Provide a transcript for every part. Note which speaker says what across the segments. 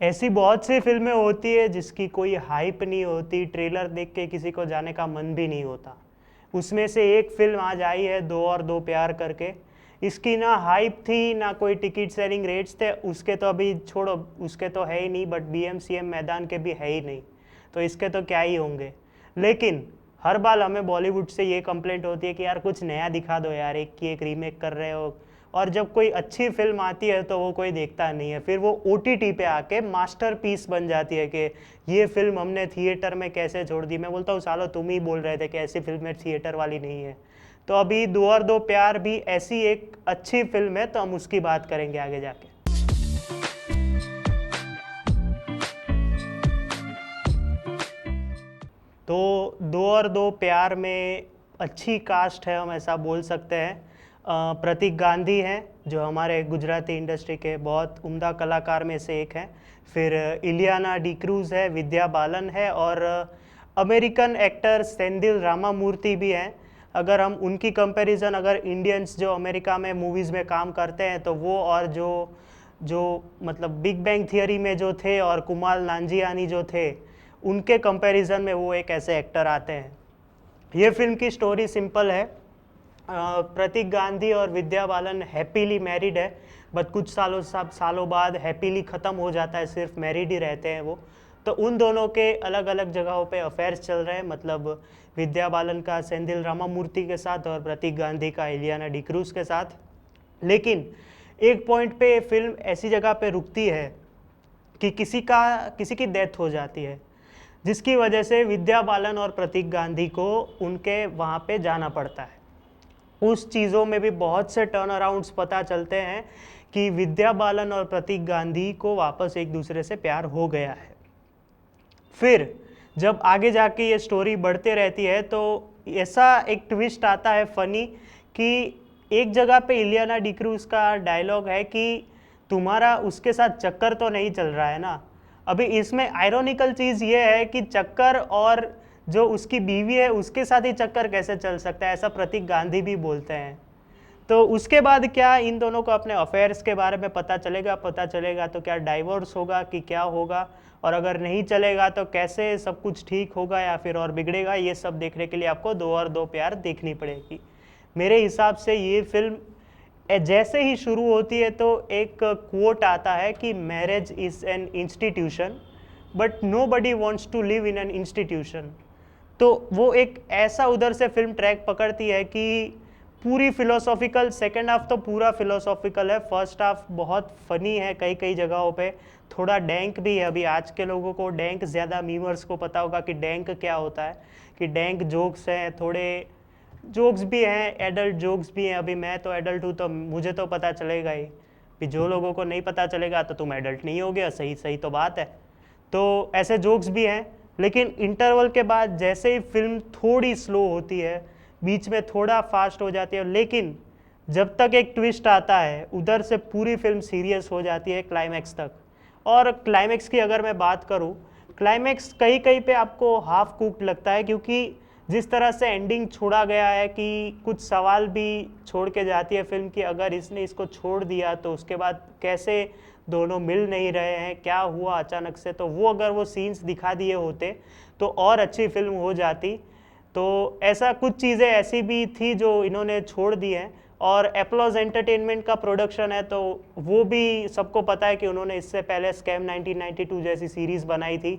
Speaker 1: ऐसी बहुत सी फिल्में होती है जिसकी कोई हाइप नहीं होती, ट्रेलर देख के किसी को जाने का मन भी नहीं होता। उसमें से एक फिल्म आज आई है, दो और दो प्यार करके। इसकी ना हाइप थी ना कोई टिकट सेलिंग रेट्स थे, उसके तो अभी छोड़ो, उसके तो है ही नहीं, बट बीएमसीएम मैदान के भी है ही नहीं, तो इसके तो क्या ही होंगे। लेकिन हर बार हमें बॉलीवुड से ये कंप्लेंट होती है कि यार कुछ नया दिखा दो यार, एक की एक रीमेक कर रहे हो। और जब कोई अच्छी फिल्म आती है तो वो कोई देखता नहीं है, फिर वो ओटीटी पे आके मास्टरपीस बन जाती है कि ये फिल्म हमने थिएटर में कैसे छोड़ दी। मैं बोलता हूँ सालो तुम ही बोल रहे थे कि ऐसी फिल्में थिएटर वाली नहीं है। तो अभी दो और दो प्यार भी ऐसी एक अच्छी फिल्म है, तो हम उसकी बात करेंगे आगे जाके। तो दो और दो प्यार में अच्छी कास्ट है, हम ऐसा बोल सकते हैं। प्रतीक गांधी हैं जो हमारे गुजराती इंडस्ट्री के बहुत उम्दा कलाकार में से एक हैं। फिर इलियाना डिक्रूज है, विद्या बालन है, और अमेरिकन एक्टर सेंथिल रामामूर्ति भी हैं। अगर हम उनकी कंपैरिजन, अगर इंडियंस जो अमेरिका में मूवीज़ में काम करते हैं तो वो, और जो जो मतलब बिग बैंग थियरी में जो थे और कुमार नांजियानी जो थे, उनके कंपैरिजन में वो एक ऐसे एक्टर आते हैं। ये फिल्म की स्टोरी सिंपल है। प्रतीक गांधी और विद्या बालन हैप्पीली मैरिड है, बट कुछ सालों बाद हैप्पीली ख़त्म हो जाता है, सिर्फ मैरिड ही रहते हैं वो। तो उन दोनों के अलग अलग जगहों पे अफेयर्स चल रहे हैं, मतलब विद्या बालन का सेंथिल रामामूर्ति के साथ और प्रतीक गांधी का इलियाना डिक्रूज के साथ। लेकिन एक पॉइंट पे फिल्म ऐसी जगह पे रुकती है कि किसी की डेथ हो जाती है, जिसकी वजह से विद्या बालन और प्रतीक गांधी को उनके वहाँ पे जाना पड़ता है। उस चीज़ों में भी बहुत से टर्न अराउंड्स पता चलते हैं कि विद्या बालन और प्रतीक गांधी को वापस एक दूसरे से प्यार हो गया है। फिर जब आगे जाके ये स्टोरी बढ़ते रहती है तो ऐसा एक ट्विस्ट आता है फनी, कि एक जगह पे इलियाना डिक्रूज का डायलॉग है कि तुम्हारा उसके साथ चक्कर तो नहीं चल रहा है ना। अभी इसमें आयरॉनिकल चीज़ ये है कि चक्कर, और जो उसकी बीवी है उसके साथ ही चक्कर कैसे चल सकता है, ऐसा प्रतीक गांधी भी बोलते हैं। तो उसके बाद क्या इन दोनों को अपने अफेयर्स के बारे में पता चलेगा तो क्या डाइवोर्स होगा कि क्या होगा, और अगर नहीं चलेगा तो कैसे सब कुछ ठीक होगा या फिर और बिगड़ेगा, ये सब देखने के लिए आपको दो और दो प्यार देखनी पड़ेगी। मेरे हिसाब से ये फिल्म जैसे ही शुरू होती है तो एक कोट आता है कि marriage is an institution but nobody wants to live in an institution. तो वो एक ऐसा उधर से फिल्म ट्रैक पकड़ती है कि पूरी फिलोसॉफिकल, सेकेंड हाफ तो पूरा फिलोसॉफिकल है, फर्स्ट हाफ बहुत फनी है कई कई जगहों पे, थोड़ा डैंक भी है। अभी आज के लोगों को डैंक ज़्यादा, मीमर्स को पता होगा कि डैंक क्या होता है, कि डैंक जोक्स हैं, थोड़े जोक्स भी हैं, एडल्ट जोक्स भी हैं। अभी मैं तो एडल्ट हूँ तो मुझे तो पता चलेगा ही, भी जो लोगों को नहीं पता चलेगा तो तुम एडल्ट नहीं हो गया, सही सही तो बात है। तो ऐसे जोक्स भी हैं, लेकिन इंटरवल के बाद जैसे ही फिल्म थोड़ी स्लो होती है, बीच में थोड़ा फास्ट हो जाती है, लेकिन जब तक एक ट्विस्ट आता है उधर से पूरी फिल्म सीरियस हो जाती है क्लाइमैक्स तक। और क्लाइमैक्स की अगर मैं बात करूं, क्लाइमैक्स कहीं कहीं पे आपको हाफ कुक्ड लगता है, क्योंकि जिस तरह से एंडिंग छोड़ा गया है कि कुछ सवाल भी छोड़ के जाती है फिल्म की, अगर इसने इसको छोड़ दिया तो उसके बाद कैसे दोनों मिल नहीं रहे हैं, क्या हुआ अचानक से, तो वो अगर वो सीन्स दिखा दिए होते तो और अच्छी फिल्म हो जाती। तो ऐसा कुछ चीज़ें ऐसी भी थी जो इन्होंने छोड़ दी हैं। और एप्लॉज एंटरटेनमेंट का प्रोडक्शन है, तो वो भी सबको पता है कि उन्होंने इससे पहले स्कैम 1992 जैसी सीरीज़ बनाई थी,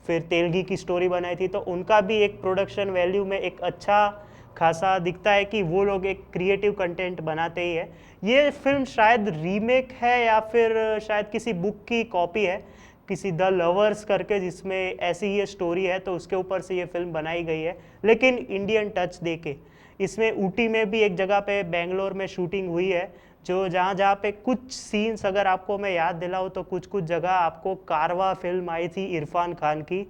Speaker 1: फिर तेलगी की स्टोरी बनाई थी, तो उनका भी एक प्रोडक्शन वैल्यू में एक अच्छा खासा दिखता है कि वो लोग एक क्रिएटिव कंटेंट बनाते ही है। ये फिल्म शायद रीमेक है या फिर शायद किसी बुक की कॉपी है, किसी द लवर्स करके, जिसमें ऐसी ही स्टोरी है, तो उसके ऊपर से ये फिल्म बनाई गई है, लेकिन इंडियन टच देके। इसमें ऊटी में भी एक जगह पे, बेंगलोर में शूटिंग हुई है, जो जहाँ पे कुछ सीन्स अगर आपको मैं याद दिलाऊँ तो कुछ कुछ जगह आपको कारवा फिल्म आई थी इरफान खान की,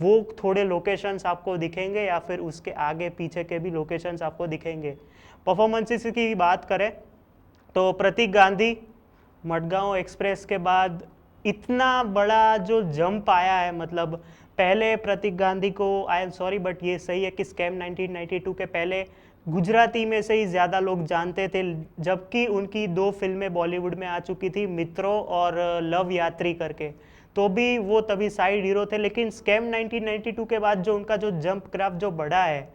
Speaker 1: वो थोड़े लोकेशंस आपको दिखेंगे, या फिर उसके आगे पीछे के भी लोकेशंस आपको दिखेंगे। परफॉर्मेंसेस की बात करें तो प्रतीक गांधी मडगांव एक्सप्रेस के बाद इतना बड़ा जो जंप आया है, मतलब पहले प्रतीक गांधी को, आई एम सॉरी बट ये सही है कि स्कैम 1992 के पहले गुजराती में से ही ज़्यादा लोग जानते थे, जबकि उनकी दो फिल्में बॉलीवुड में आ चुकी थी, मित्रों और लव यात्री करके। तो भी वो तभी साइड हीरो थे, लेकिन स्कैम 1992 के बाद जो उनका जो जंप ग्राफ जो बढ़ा है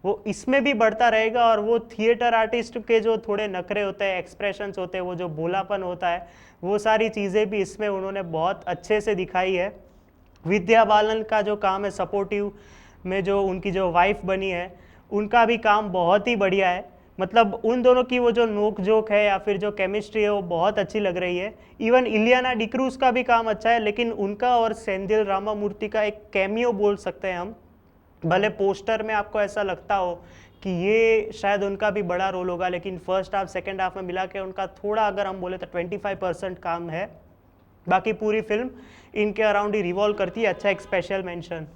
Speaker 1: वो इसमें भी बढ़ता रहेगा। और वो थिएटर आर्टिस्ट के जो थोड़े नखरे होते हैं, एक्सप्रेशंस होते हैं, वो जो बोलापन होता है, वो सारी चीज़ें भी इसमें उन्होंने बहुत अच्छे से दिखाई है। विद्या बालन का जो काम है सपोर्टिव में, जो उनकी जो वाइफ बनी है, उनका भी काम बहुत ही बढ़िया है। मतलब उन दोनों की वो जो नोक जोक है या फिर जो केमिस्ट्री है वो बहुत अच्छी लग रही है। इवन इलियाना डिक्रूज का भी काम अच्छा है, लेकिन उनका और सेंथिल रामामूर्ति का एक कैमियो बोल सकते हैं हम। भले पोस्टर में आपको ऐसा लगता हो कि ये शायद उनका भी बड़ा रोल होगा, लेकिन फर्स्ट हाफ सेकेंड हाफ में मिला के उनका थोड़ा अगर हम बोले तो 25% काम है। बाकी पूरी फिल्म इनके अराउंड ही रिवॉल्व करती है। अच्छा, एक स्पेशल मेंशन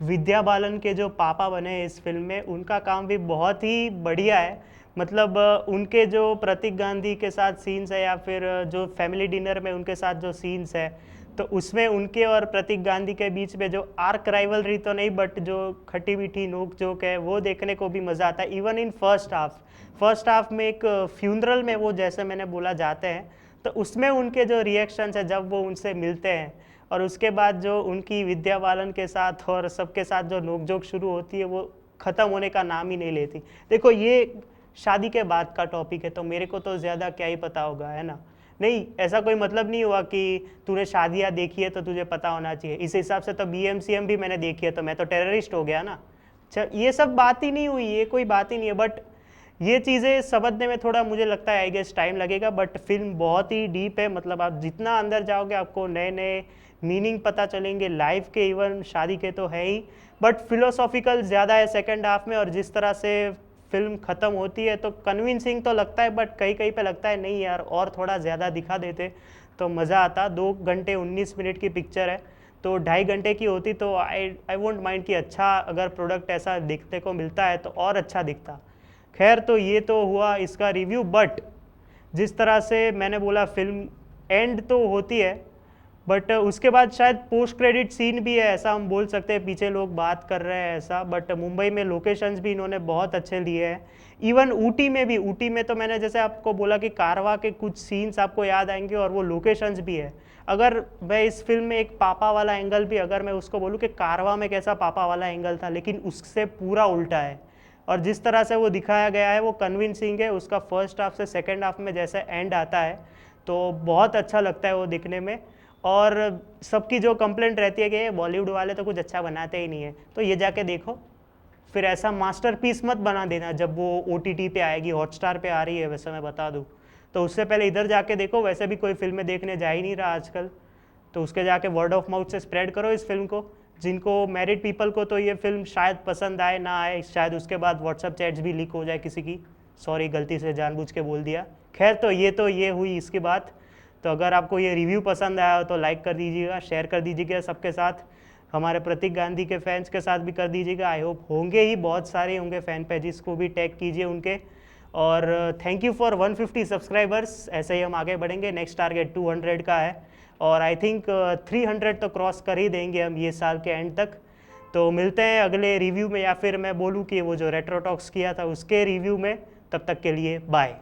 Speaker 1: विद्या बालन के जो पापा बने हैं इस फिल्म में, उनका काम भी बहुत ही बढ़िया है। मतलब उनके जो प्रतीक गांधी के साथ सीन्स है या फिर जो फैमिली डिनर में उनके साथ जो सीन्स है, तो उसमें उनके और प्रतीक गांधी के बीच में जो आर्क राइवलरी तो नहीं, बट जो खट्टी मीठी नोक जोक है वो देखने को भी मज़ा आता है। इवन इन फर्स्ट हाफ में एक फ्यूनरल में वो, जैसे मैंने बोला, जाते हैं, तो उसमें उनके जो रिएक्शंस है जब वो उनसे मिलते हैं, और उसके बाद जो उनकी विद्या बालन के साथ और सबके साथ जो नोकझोंक शुरू होती है, वो ख़त्म होने का नाम ही नहीं लेती। देखो, ये शादी के बाद का टॉपिक है, तो मेरे को तो ज़्यादा क्या ही पता होगा, है ना। नहीं, ऐसा कोई मतलब नहीं हुआ कि तूने शादियाँ देखी है तो तुझे पता होना चाहिए। इस हिसाब से तो BMCM भी मैंने देखी है, तो मैं तो टेररिस्ट हो गया ना। अच्छा, ये सब बात ही नहीं हुई, ये कोई बात ही नहीं है। बट ये चीज़ें समझने में थोड़ा मुझे लगता है आई गेस टाइम लगेगा, बट फिल्म बहुत ही डीप है। मतलब आप जितना अंदर जाओगे आपको नए नए मीनिंग पता चलेंगे, लाइफ के, इवन शादी के तो है ही, बट फिलोसॉफिकल ज़्यादा है सेकंड हाफ में। और जिस तरह से फिल्म ख़त्म होती है तो कन्विंसिंग तो लगता है, बट कहीं कहीं पे लगता है नहीं यार, और थोड़ा ज़्यादा दिखा देते तो मज़ा आता। 2 घंटे 19 मिनट की पिक्चर है, तो 2.5 घंटे की होती तो आई वोंट माइंड कि अच्छा अगर प्रोडक्ट ऐसा दिखने को मिलता है तो और अच्छा दिखता। खैर, तो ये तो हुआ इसका रिव्यू। बट जिस तरह से मैंने बोला फिल्म एंड तो होती है, बट उसके बाद शायद पोस्ट क्रेडिट सीन भी है, ऐसा हम बोल सकते हैं। पीछे लोग बात कर रहे हैं ऐसा, बट मुंबई में लोकेशंस भी इन्होंने बहुत अच्छे लिए हैं। इवन ऊटी में भी, ऊटी में तो मैंने जैसे आपको बोला कि कारवा के कुछ सीन्स आपको याद आएंगे, और वो लोकेशंस भी है। अगर मैं इस फिल्म में एक पापा वाला एंगल भी अगर मैं उसको बोलूँ कि कारवा में कैसा पापा वाला एंगल था, लेकिन उससे पूरा उल्टा है। और जिस तरह से वो दिखाया गया है वो कन्विंसिंग है। उसका फर्स्ट हाफ से सेकेंड हाफ में जैसे एंड आता है तो बहुत अच्छा लगता है वो दिखने में। और सबकी जो कंप्लेंट रहती है कि बॉलीवुड वाले तो कुछ अच्छा बनाते ही नहीं है, तो ये जाके देखो। फिर ऐसा मास्टरपीस मत बना देना जब वो OTT पे आएगी, हॉटस्टार पे आ रही है वैसे मैं बता दूँ, तो उससे पहले इधर जाके देखो। वैसे भी कोई फिल्में देखने जा ही नहीं रहा आजकल, तो उसके जाके वर्ड ऑफ माउथ से स्प्रेड करो इस फिल्म को। जिनको मैरिड पीपल को तो ये फिल्म शायद पसंद आए ना आए, शायद उसके बाद व्हाट्सअप चैट्स भी लीक हो जाए किसी की, सॉरी गलती से जानबूझ के बोल दिया। खैर, तो ये हुई इसकी बात। तो अगर आपको ये रिव्यू पसंद आया हो तो लाइक कर दीजिएगा, शेयर कर दीजिएगा सबके साथ, हमारे प्रतीक गांधी के फैंस के साथ भी कर दीजिएगा। आई होप होंगे ही, बहुत सारे होंगे फैन पेजेस, को भी टैग कीजिए उनके। और थैंक यू फॉर 150 सब्सक्राइबर्स। ऐसे ही हम आगे बढ़ेंगे, नेक्स्ट टारगेट 200 का है, और आई थिंक 300 तो क्रॉस कर ही देंगे हम ये साल के एंड तक। तो मिलते हैं अगले रिव्यू में, या फिर मैं बोलूँ कि वो जो रेट्रो टॉक्स किया था उसके रिव्यू में। तब तक के लिए बाय।